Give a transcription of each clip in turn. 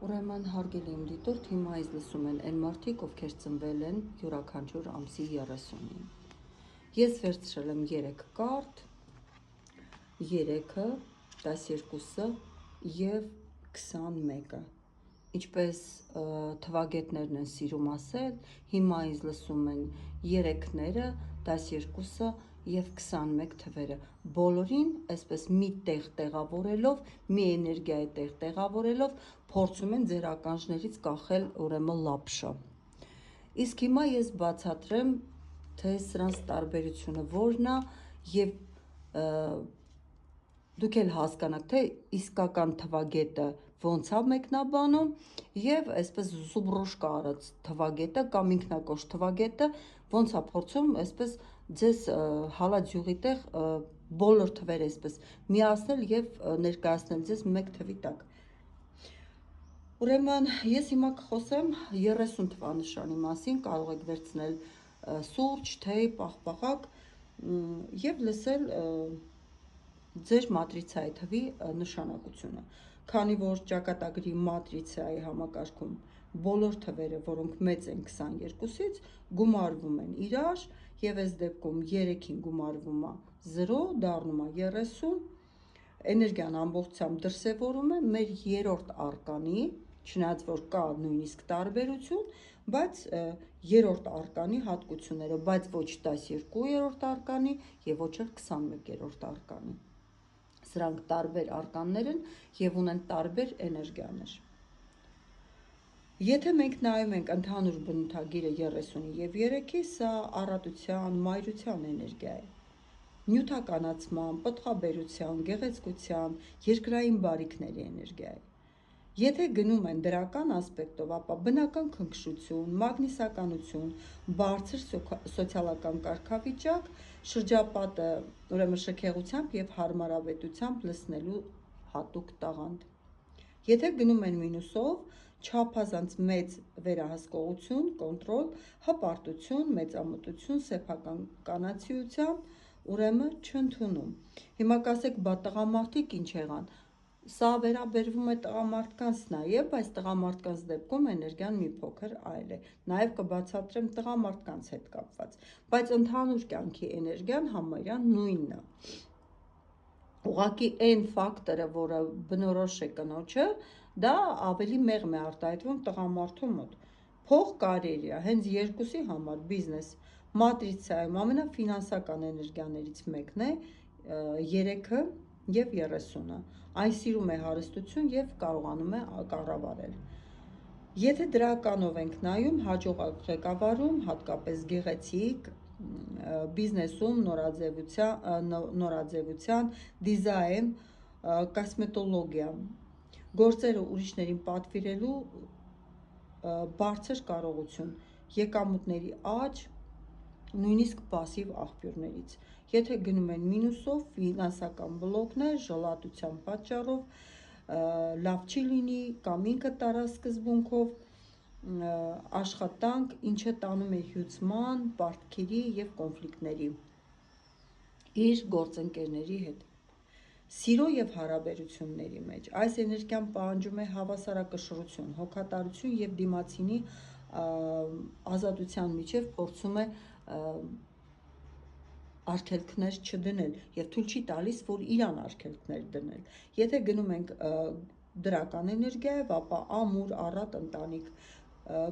Ուրեմն հարգելի իմ դիտորդ, հիմա այս լսում են այն մարդիկ, ովքեր ծնվել են յուրաքանչյուր ամսի 30-ին։ Ես վերցրել եմ 3 կարդ, 3-ը, 12-ը և 21-ը։ Ինչպես թվագետներն են սիրում ասել, հիմա ինձ լսում են 3-ները, 12-ը և 21 թվերը, բոլորին այսպես մի տեղ տեղավորելով, մի էներգիայի տեղ տեղավորելով, փորձում են ձեր ականջներից կախել ուրեմն լապշա։ Իսկ հիմա ես բացատրեմ, թե սրանց տարբերությունը որն է և դուք էլ հասկանաք, թե իսկական թվագետը ոնց է մեկնաբանում և այսպես զուբրուշկա արած թվագետը կամ ինքնակոչ թվագետը ոնց է փորձում այսպես ձեզ հալած յուղի տեղ բոլոր թվերը այսպես միացնել և ներկայացնել ձեզ մեկ թվի տակ։ Ուրեմն ես հիմա կխոսեմ 30 թվանշանի մասին, կարող եք վերցնել սուրճ, թեյ, պաղպաղակ և լսել ձեր մատրիցայի թվի նշանակությունը, քանի որ ճակատագրի մատրիցայի համակարգում բոլոր թվերը, որոնք մեծ են 22-ից, գումարվում են իրար և այս դեպքում 3-ին գումարվում է 0, դառնում է 30, էներգիան ամբողջությամբ դրսևորում է մեր երրորդ արկանի, չնայած որ կա նույնիսկ տարբերություն, բայց երրորդ արկանի հատկությունները, բայց ոչ 12-րդ արկանի և ոչ էլ 21-րդ արկանի։ Սրանք տարբեր արկաններ են և ունեն տարբեր էներգիաներ։ Եթե մենք նայում ենք ընդհանուր բնութագիրը 30-ի և 3-ի, սա առատության, մայրության էներգիա է։ Նյութականացման, պտղաբերության, գեղեցկության, երկրային բարիքների էներգիա է։ Եթե գնում են դրական ասպեկտով, ապա բնական քնքշություն, մագնիսականություն, բարձր սոցիալական կարգավիճակ, շրջապատը ուրեմն շքեղությամբ և հարմարավետությամբ լցնելու հատուկ տաղանդ։ Եթե գնում են մինուսով, չափազանց մեծ վերահսկողություն, կոնտրոլ, հպարտություն, մեծամտություն, սեփական կանացիությամբ, ուրեմն չընդունում։ Հիմա կասեք, բա տղամարդիկ ինչ եղան։ Սա վերաբերվում է տղամարդկանց նաև, բայց տղամարդկանց դեպքում էներգիան մի փոքր այլ է։ Նաև կբացատրեմ տղամարդկանց հետ կապված, բայց ընդհանուր կյանքի էներգիան համարյա նույնն է։ Ուղղակի այն ֆակտորը, որը բնորոշ է կնոջը, դա ավելի մեղմ է արտահայտվում տղամարդու մոտ։ Փող կարիերա, հենց երկուսի համար բիզնես, մատրիցայում ամենաֆինանսական էներգիաներից մեկն է 3-ը և 30-ը, այն սիրում է հարստություն և կարողանում է կառավարել։ Եթե դրականով ենք նայում, հաջողակ ղեկավարում, հատկապես գեղեցիկ, բիզնեսում, նորաձևության, դիզայն, կոսմետոլոգիա, գործերը ուրիշներին պատվիրելու բարձր կարողություն, եկամուտների աճ, նույնիսկ պասիվ աղբյուրներից։ Եթե գնում են մինուսով, ֆինանսական բլոկներ, ժլատության պատճառով, լավ չի լինի, կամ ինքը տարասկզբունքով աշխատանք, ինչը տանում է հյուծման, պարտքերի և կոնֆլիկտների իր գործընկերների հետ։ Սիրո և հարաբերությունների մեջ այս էներգիան պահանջում է հավասարակշռություն, հոգատարություն և դիմացինի ազատության միջև փորձում է արգելքներ չդնել և թույլ չի տալիս, որ իրան արգելքներ դնել։ Եթե գնում ենք դրական էներգիայով, ապա ամուր, առատ ընտանիք,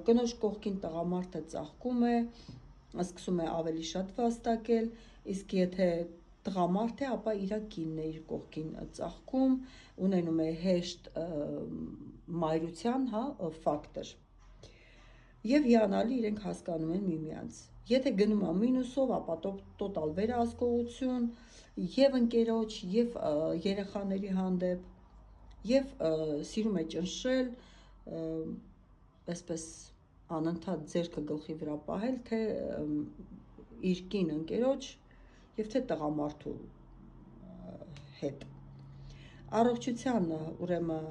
կնոջ կողքին տղամարդը ծաղկում է, սկսում է ավելի շատ վաստակել, իսկ եթե տղամարդ է, ապա իր կինն է իր կողքին ծաղկում, ունենում է հեշտ մայրության ֆակտոր։ Եվ հիանալի իրենք հասկանում են միմյանց։ Եթե գնում է մինուսով, ապա տոտալ վերահսկողություն և ընկերոջ, և երեխաների հանդեպ, և սիրում է ճնշել, այսպես անընդհատ ձեռքը գլխի վրա պահել, թե իր կին ընկերոջ և թե տղամարդու հետ։ Առողջության ուրեմն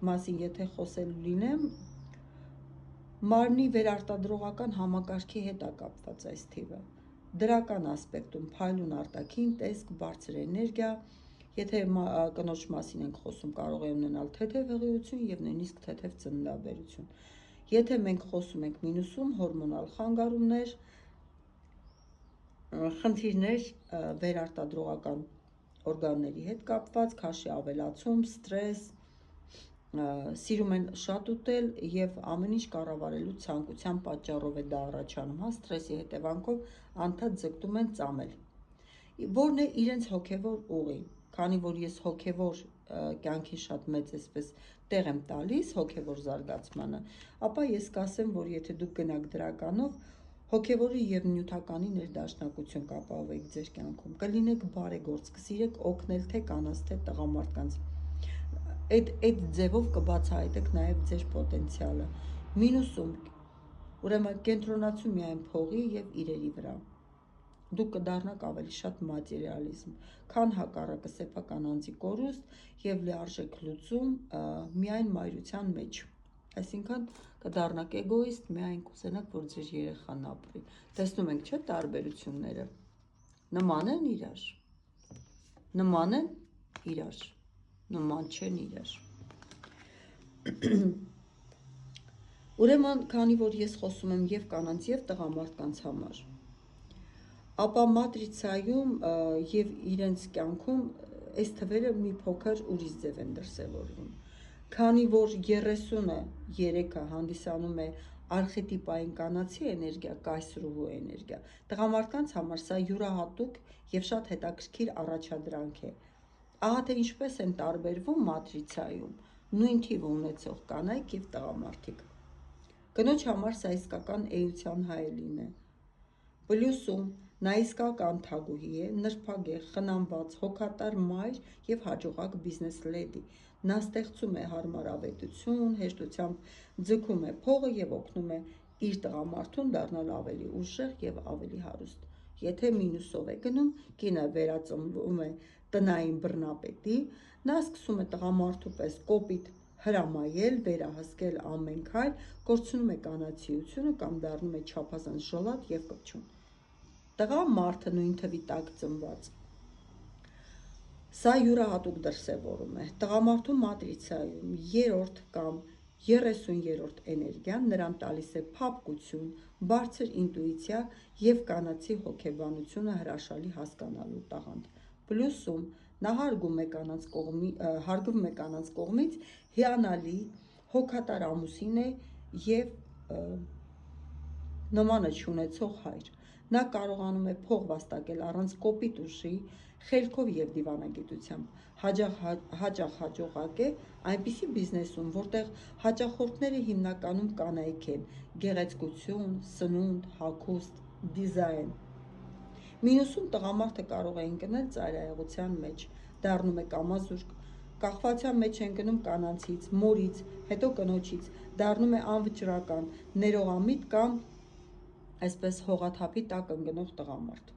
մասին եթե խոսելու լինեմ, մարմնի վերարտադրողական համակարգի հետ է կապված այս թիվը։ Դրական ասպեկտում փայլուն արտաքին տեսք, բարձր էներգիա, Եթե կնոջ մասին ենք խոսում, կարող է ունենալ թեթև հղիություն եւ նույնիսկ թեթև ծննդաբերություն։ Եթե մենք խոսում ենք մինուսում, հորմոնալ խանգարումներ, խնդիրներ վերարտադրողական օրգանների հետ կապված, քաշի ավելացում, ստրես, սիրում են շատ ուտել եւ ամեն ինչ կառավարելու ցանկության պատճառով է դա առաջանում, ստրեսի հետևանքով անդադ ձգտում են ծամել։ Որն է իրենց հոգեվոր ուղին, քանի որ ես հոգեվոր կյանքին շատ մեծ էսպես տեղ եմ տալիս հոգեվոր զարգացմանը, ապա ես կասեմ, որ եթե դուք գնաք դրականով, հոգևորի եւ նյութականի ներդաշնակություն կապահովեք ձեր կյանքում, կլինեք բարեգործ, կսիրեք օգնել թե կանանց, թե տղամարդկանց։ Այդ ձևով կբացահայտեք նաեւ ձեր պոտենցիալը։ Մինուսում, ուրեմն կենտրոնացու միայն փողի եւ իրերի վրա։ Դուք կդառնաք ավելի շատ մատերիալիզմ, քան հակառակը սեփական անձի կորուստ եւ լիարժեք լուծում միայն մայրության մեջ։ Այսինքն կդառնաք էգոիստ, միայն կուզենաք, որ ձեր երեխան ապրի։ Տեսնում ենք, չէ՞, տարբերությունները։ Նման են իրար։ Նման են իրար։ Նման չեն իրար։ Ուրեմն, քանի որ ես խոսում եմ եւ կանանց եւ տղամարդկանց համար, ապա մատրիցայում եւ իրենց կյանքում այս թվերը մի փոքր ուրիշ ձև են դրսևորվում։ Քանի որ 33-ը հանդիսանում է արխետիպային կանացի էներգիա, կայսրուհու էներգիա, տղամարդկանց համար սա յուրահատուկ եւ շատ հետաքրքիր առաջադրանք է։ Ահա թե ինչպես են տարբերվում մատրիցայում նույն թիվը ունեցող կանայք եւ տղամարդիկ։ Կնոջ համար սա իսկական էության հայելին է։ Պլյուսում նա իսկական թագուհի է, նրբագեղ, խնամված, հոգատար մայր եւ հաջողակ բիզնես լեդի։ Նա ստեղծում է հարմարավետություն, հեշտությամբ ձգում է փողը եւ օգնում է իր տղամարդուն դառնալ ավելի ուժեղ եւ ավելի հարուստ։ Եթե մինուսով է գնում, կինը վերածնվում է տնային բռնապետի, նա սկսում է տղամարդու պես կոպիտ հրամայել, վերահսկել ամեն քայլ, կորցնում է կանացիությունը կամ դառնում է չափազանց ժլատ եւ կպչուն։ Տղամարդը նույն թվի տակ ծնված։ Սա յուրահատուկ դրսևորում է։ Տղամարդու մատրիցայում 3-րդ կամ 30-րդ էներգիան նրան տալիս է փափկություն, բարձր ինտուիցիա եւ կանացի հոգեբանությունը հրաշալի հասկանալու տաղանդ։ Պլյուսում նա հարգվում է կանանց կողմից հիանալի հոգատար ամուսին է եւ նմանը չունեցող հայր։ Նա կարողանում է փող վաստակել առանց կոպիտ ուժի, խելքով եւ դիվանագիտությամբ։ Հաճախ հաջողակ է այնպիսի բիզնեսում, որտեղ հաճախորդները հիմնականում կանայք են՝ գեղեցկություն, սնունդ, հագուստ, դիզայն։ Մինուսում տղամարդը կարող է ընկնել ծայրահեղության մեջ, դառնում է կամազուրկ, կախվածության մեջ է ընկնում կանանցից, մորից, հետո կնոջից, դառնում է անվճռական, ներողամիտ կամ այսպես հողաթափի տակ ընկնող տղամարդ։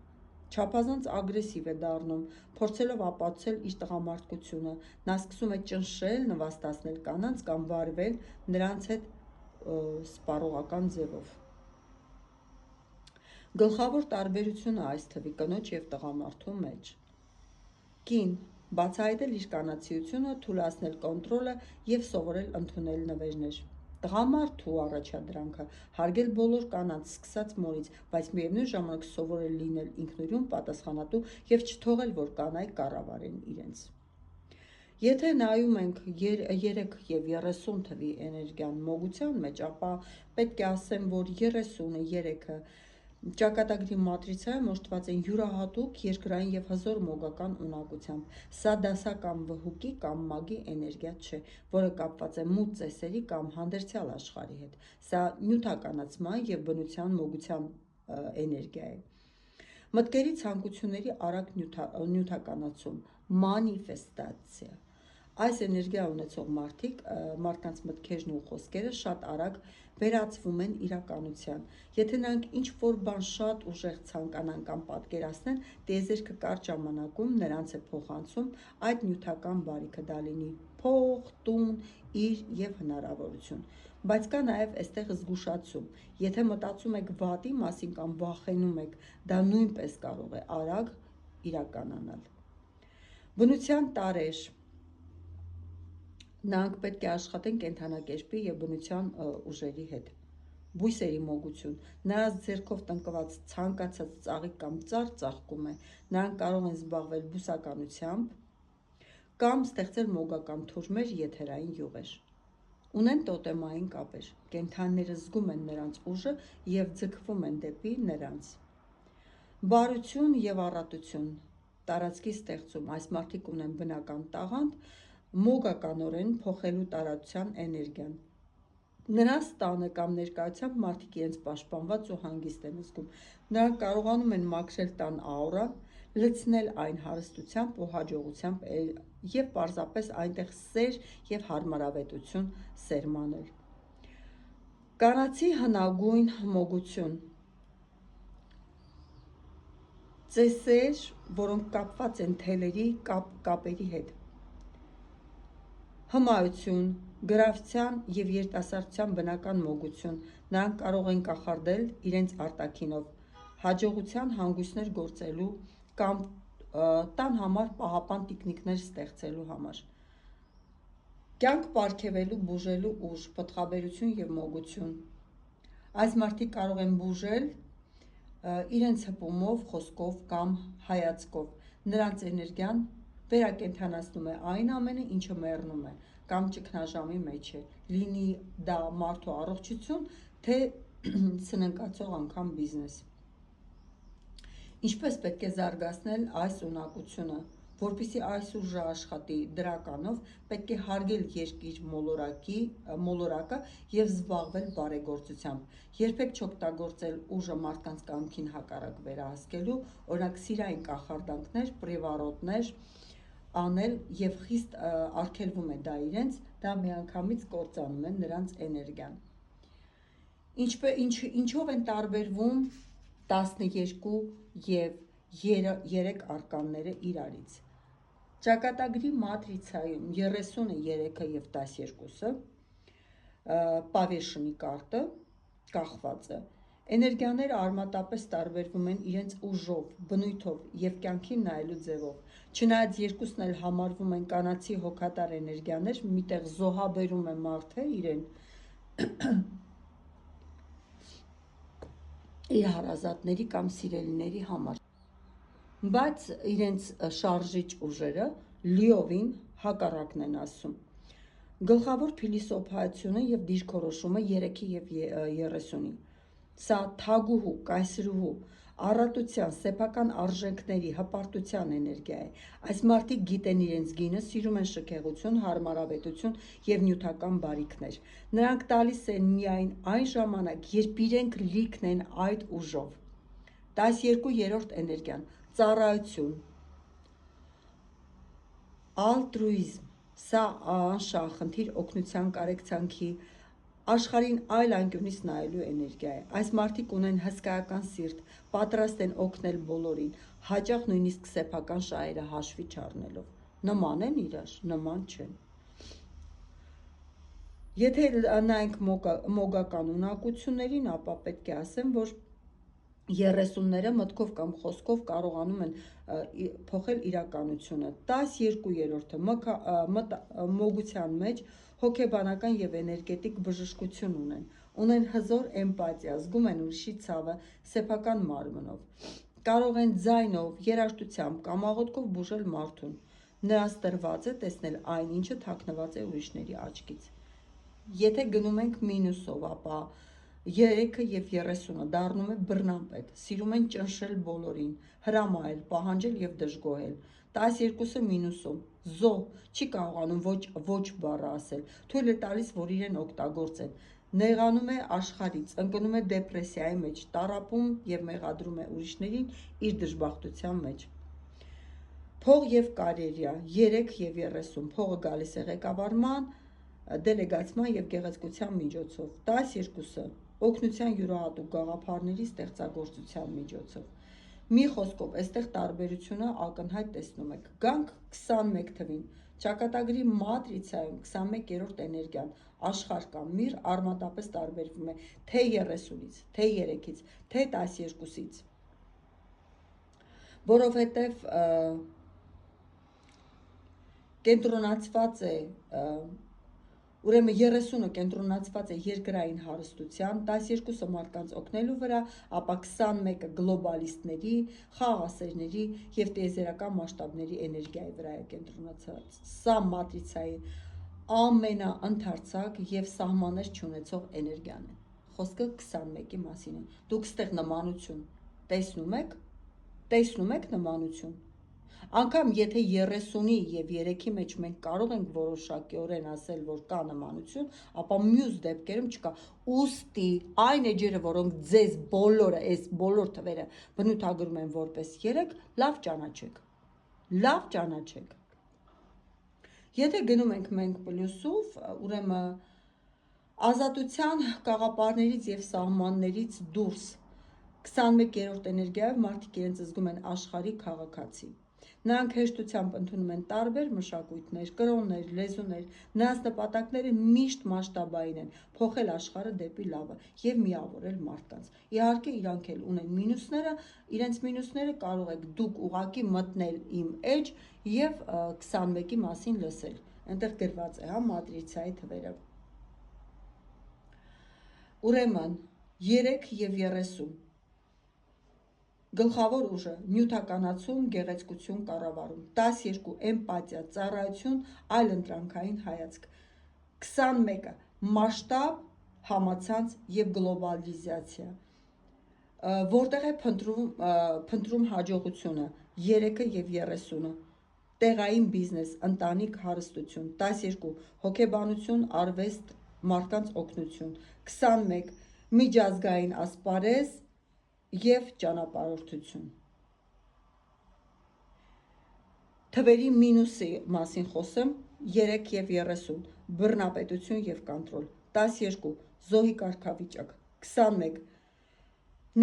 Չափազանց ագրեսիվ է դառնում, փորձելով ապացուցել իր տղամարդկությունը, նա սկսում է ճնշել, նվաստացնել կանանց կամ վարվել նրանց հետ սպառողական ձևով։ Գլխավոր տարբերությունը այս թվի կնոջ եւ տղամարդու մեջ։ Կին բացահայտել իր կանացիությունը, թուլացնել կոնտրոլը եւ սովորել ընդունել նվերներ։ Տղամարդու առաջադրանքը հարգել բոլոր կանանց, սկսած մորից, բայց միևնույն ժամանակ սովորել լինել ինքնուրույն, պատասխանատու եւ չթողել, որ կանայք կառավարեն իրենց։ Եթե նայում ենք 3 եւ 30 թվի էներգիան մոգության մեջ, ապա պետք է ասեմ, որ 33-ը ճակատագրի մատրիցայում օժտված են յուրահատուկ երկրային եւ հզոր մոգական ունակությամբ։ Սա դասական վհուկի կամ մագի էներգիա չէ, որը կապված է մութ ծեսերի կամ հանդերձյալ աշխարհի հետ։ Սա նյութականացման եւ բնության մոգության էներգիա է։ Մտքերի ցանկությունների արագ նյութականացում, մանիֆեստացիա։ Այս էներգիա ունեցող մարդկանց մտքերն ու խոսքերը շատ արագ վերածվում են իրականության։ Եթե նրանք ինչ-որ բան շատ ուժեղ ցանկանան կամ պատկերացնեն, տիեզերքը կարճ ժամանակում նրանց է փոխանցում այդ նյութական բարիքը, դա լինի փող, տուն, իր եւ հնարավորություն։ Բայց կա նաեւ այստեղ զգուշացում։ Եթե մտածում եք վատի մասին կամ վախենում եք, դա նույնպես կարող է արագ իրականանալ։ Բնության տարեր, նրանք պետք է աշխատեն կենդանակերպի եւ բնության ուժերի հետ։ Բույսերի մոգություն, նրանց ձեռքով տնկված ցանկացած ծաղիկ կամ ծառ ծաղկում է, նրանք կարող են զբաղվել բուսականությամբ կամ ստեղծել մոգական թուրմեր, եթերային յուղեր։ Ունեն տոտեմային կապեր, կենդանիները զգում են նրանց ուժը եւ ձգվում են դեպի նրանց։ Բարություն եւ առատություն, տարածքի ստեղծում, այս մարդիկ ունեն բնական տաղանդ, մոգականորեն փոխելու տարածության էներգիան։ Նրանց տանը կամ ներկայությամբ մարդիկ իրենց պաշտպանված ու հանգիստ են զգում։ Նրանք կարողանում են մաքրել տան աուրան, լցնել այն հարստությամբ ու հաջողությամբ եւ պարզապես այնտեղ սեր եւ հարմարավետություն սերմանել։ Կանացի հնագույն մոգություն, ծեսեր, որոնք կապված են թելերի կապերի հետ։ Հմայություն, գրավչության եւ երիտասարդության բնական մոգություն, նրանք կարող են կախարդել իրենց արտաքինով, հաջողության հանգույցներ գործելու կամ տան համար պահապան տիկնիկներ ստեղծելու համար։ Կյանք պարգևելու, բուժելու ուժ, պտղաբերություն եւ մոգություն։ Այս մարդիկ կարող են բուժել իրենց հպումով, խոսքով կամ հայացքով։ Նրանց էներգիան վերակենդանացնում է այն ամենը, ինչը մեռնում է կամ ճգնաժամի մեջ է, լինի դա մարդու առողջություն, թե սննկացող անգամ բիզնես։ Ինչպես պետք է զարգացնել այս ունակությունը, որպեսզի այս ուժը աշխատի դրականով, պետք է հարգել երկիր մոլորակը եւ զբաղվել բարեգործությամբ։ Երբեք չօգտագործել ուժը մարդկանց կամքին հակառակ վերահսկելու, օրինակ սիրային կախարդանքներ, պրիվարոտներ անել եւ խիստ արգելվում է դա իրենց, դա միանգամից կործանում է նրանց էներգիան։ Ինչով են տարբերվում 12 եւ 3 արկանները իրարից։ Ճակատագրի մատրիցայում 33-ը եւ 12-ը Պավեշնի կարտը կախված է։ Էներգիաները արմատապես տարբերվում են իրենց ուժով, բնույթով եւ կյանքին նայելու ձևով։ Չնայած երկուսն էլ համարվում են կանացի հոգատար էներգիաներ, միտեղ զոհաբերում է մարդը իրեն իր հարազատների կամ սիրելիների համար, բայց իրենց շարժիչ ուժերը լիովին հակառակն են ասում։ Գլխավոր փիլիսոփայությունը եւ դիրքորոշումը 3-ի եւ 30-ի։ Սա թագուհու, կայսրուհու, առատության, սեփական արժեքների, հպարտության էներգիա է։ Այս մարդիկ գիտեն իրենց գինը, սիրում են շքեղություն, հարմարավետություն եւ նյութական բարիքներ։ Նրանք տալիս են միայն այն ժամանակ, երբ իրենք լիքն են այդ ուժով։ 12-րդ էներգիան, ծառայություն, ալտրուիզմ, սա անշահախնդիր օգնության, կարեկցանքի, աշխարհին այլ անկյունից նայելու էներգիա է։ Այս մարդիկ ունեն հսկայական սիրտ, պատրաստ են օգնել բոլորին, հաճախ նույնիսկ սեփական շահերը հաշվի չառնելով։ Նման են իրար, նման չեն։ Եթե նայենք մոգական ունակություններին, ապա պետք է ասեմ, որ 30-ները մտքով կամ խոսքով կարողանում են փոխել իրականությունը։ 12-րդը մոգության մեջ հոգեբանական եւ էներգետիկ բժշկություն ունեն հզոր էմպաթիա, զգում են ուրիշի ցավը սեփական մարմնով, կարող են ձայնով, երաժշտությամբ կամ աղոթքով բուժել մարդուն։ Նրանց տրված է տեսնել այն, ինչը թաքնված է ուրիշների աչքից։ Եթե գնում ենք մինուսով, ապա 3-ը եւ 30-ը դառնում է բռնապետ, սիրում են ճնշել բոլորին, հրամայել, պահանջել եւ դժգոհել։ 12-ը մինուսում, զոհ, չի կարողանում ոչ բառը ասել, թույլ է տալիս, որ իրեն օգտագործեն, նեղանում է աշխարհից, ընկնում է դեպրեսիայի մեջ, տառապում եւ մեղադրում է ուրիշներին իր դժբախտության մեջ։ Փող եւ կարիերա 3 եւ 30, փողը գալիս է ղեկավարման, դելեգացման եւ գեղեցկության միջոցով, 12-ը օգնության յուրահատուկ գաղափարների ստեղծագործության միջոցով։ Մի խոսքով, այստեղ տարբերությունը ակնհայտ տեսնում եք։ Գանք 21 թվին, ճակատագրի մատրիցայում 21-րդ էներգիան, աշխարհ կամ միր արմատապես տարբերվում է թե 30-ից, թե 3-ից, թե 12-ից։ Որովհետև կենտրոնացված է ուրեմն 30-ը կենտրոնացված է երկրային հարստության, 12-ը մարդկանց օգնելու վրա, ապա 21-ը գլոբալիստների, խաղաղասերների եւ տիեզերական մասշտաբների էներգիայի վրա է կենտրոնացած։ Սա մատրիցայի ամենաընթարցակ եւ սահմաններ չունեցող էներգիան է։ Խոսքը 21-ի մասին է։ Դուք ստեղ նմանություն տեսնում եք նմանություն։ Անկամ եթե 30-ի եւ 3-ի մեջ մենք կարող ենք որոշակիորեն ասել, որ կա նմանություն, ապա մյուս դեպքերում չկա։ Ուստի այն էջերը, որոնք ձեզ բոլորը, այս բոլոր թվերը բնութագրում են որպես 3, լավ ճանաչեք։ Եթե գնում ենք մենք պլյուսով, ուրեմն ազատության կաղապարներից եւ սահմաններից դուրս 21-րդ էներգիայով մարդիկ իրենց զգում են աշխարհի քաղաքացի։ Նրանք հեշտությամբ ընդունում են տարբեր մշակույթներ, կրոններ, լեզուներ, նրանց նպատակները միշտ մասշտաբային են՝ փոխել աշխարհը դեպի լավը եւ միավորել մարդկանց։ Իհարկե, իրանք էլ ունեն մինուսները, իրենց մինուսները կարող եք դուք ուղակի մտնել իմ էջ եւ 21-ի մասին լսել։ Այնտեղ գրված է, մատրիցայի թվերը։ Ուրեմն 3 եւ 30 գլխավոր ուժը՝ նյութականացում, գեղեցկություն, կառավարում, 12 էմպաթիա, ծառայություն, այլընտրանքային հայացք, 21-ը մասշտաբ, համացանց եւ գլոբալիզացիա, որտեղ է փնտրում հաջողությունը, 3-ը եւ 30-ը տեղային բիզնես, ընտանիք, հարստություն, 12 հոգեբանություն, արվեստ, մարդկանց օգնություն, 21 միջազգային ասպարեզ եւ ճանապարհորդություն։ Թվերի մինուսի մասին խոսեմ, 3 եւ 30 բռնապետություն եւ կոնտրոլ, 12 զոհի կարգավիճակ, 21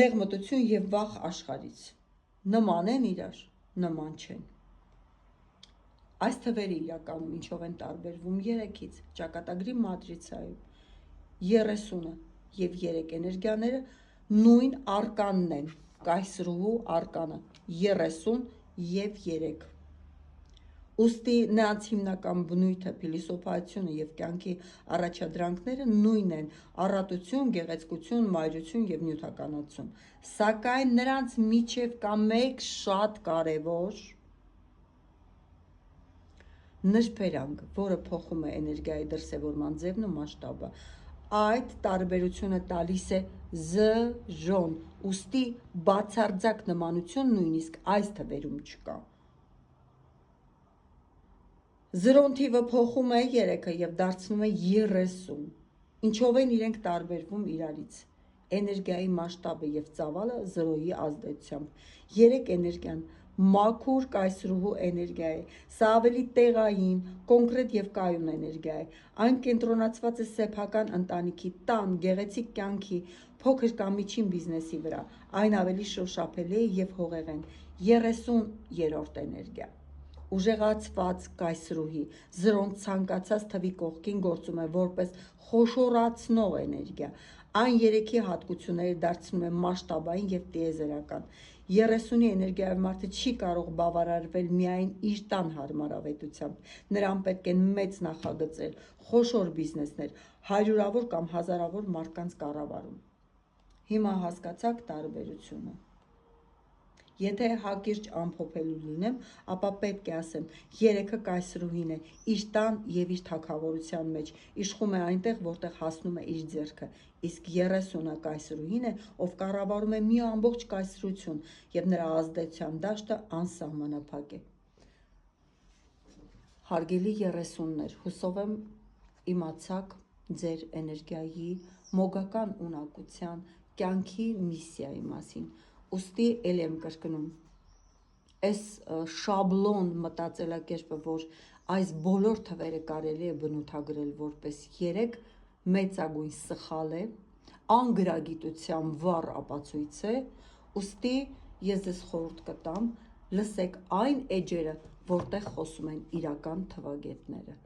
նեղմտություն եւ վախ աշխարհից։ Նման են իրար, նման չեն։ Այս թվերը իրականում ինչով են տարբերվում 3-ից, ճակատագրի մատրիցայում 30-ը եւ 3 էներգիաները նույն արկանն են, կայսրուհու արկանը 30 եւ 3։ Ուստի նրանց հիմնական բնույթը, փիլիսոփայությունը եւ կյանքի առաջադրանքները նույնն են՝ առատություն, գեղեցկություն, մայրություն եւ նյութականացում։ Սակայն նրանց միջև կա մեկ շատ կարեւոր նրբերանգ, որը փոխում է էներգիայի դրսևորման ձևն ու մասշտաբը։ Այդ տարբերությունը տալիս է զրոն, ուստի բացարձակ նմանություն նույնիսկ այս թվերում չկա։ Զրոն թիվը փոխում է 3-ը եւ դարձնում է 30։ Ինչով են իրենք տարբերվում իրարից։ Էներգիայի մասշտաբը եւ ծավալը զրոյի ազդեցությամբ։ 3 էներգիան մաքուր կայսրուհու էներգիա է, սա ավելի տեղային, կոնկրետ եւ կայուն էներգիա է։ Այն կենտրոնացված է սեփական ընտանիքի, տան, գեղեցիկ կյանքի, փոքր կամ միջին բիզնեսի վրա։ Այն ավելի շոշափելի է եւ հողեղեն։ 30-րդ էներգիա ուժեղացված կայսրուհի, զրոն ցանկացած թվի կողքին գործում է որպես խոշորացնող էներգիա։ Այն 3-ի հատկությունները դարձնում է մասշտաբային եւ տիեզերական։ 30-ի էներգիայով մարդը չի կարող բավարարվել միայն իր տան հարմարավետությամբ։ Նրան պետք են մեծ նախագծեր, խոշոր բիզնեսներ, հարյուրավոր կամ հազարավոր մարդկանց կառավարում։ Հիմա հասկացաք տարբերությունը։ Եթե հակիրճ ամփոփելու լինեմ, ապա պետք է ասեմ, 3-ը կայսրուհին է, իր տան եւ իր թագավորության մեջ, իշխում է այնտեղ, որտեղ հասնում է իր ձեռքը, իսկ 30-ը կայսրուհին է, ով կառավարում է մի ամբողջ կայսրություն եւ նրա ազդեցության դաշտը անսահմանափակ է։ Հարգելի 30-ներ, հուսով եմ իմացաք ձեր էներգիայի մոգական ունակության, կյանքի միսիայի մասին։ Ուստի էլ եմ կրկնում, այս շաբլոն մտածելակերպը, որ այս բոլոր թվերը կարելի է բնութագրել որպես 3, մեծագույն սխալ է, անգրագիտության վառ ապացույց է, ուստի ես ձեզ խորհուրդ կտամ, լսեք այն էջերը, որտեղ խոսում են իրական թվագետները,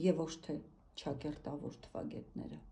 եւ ոչ թե ճակերտավոր թվագետները։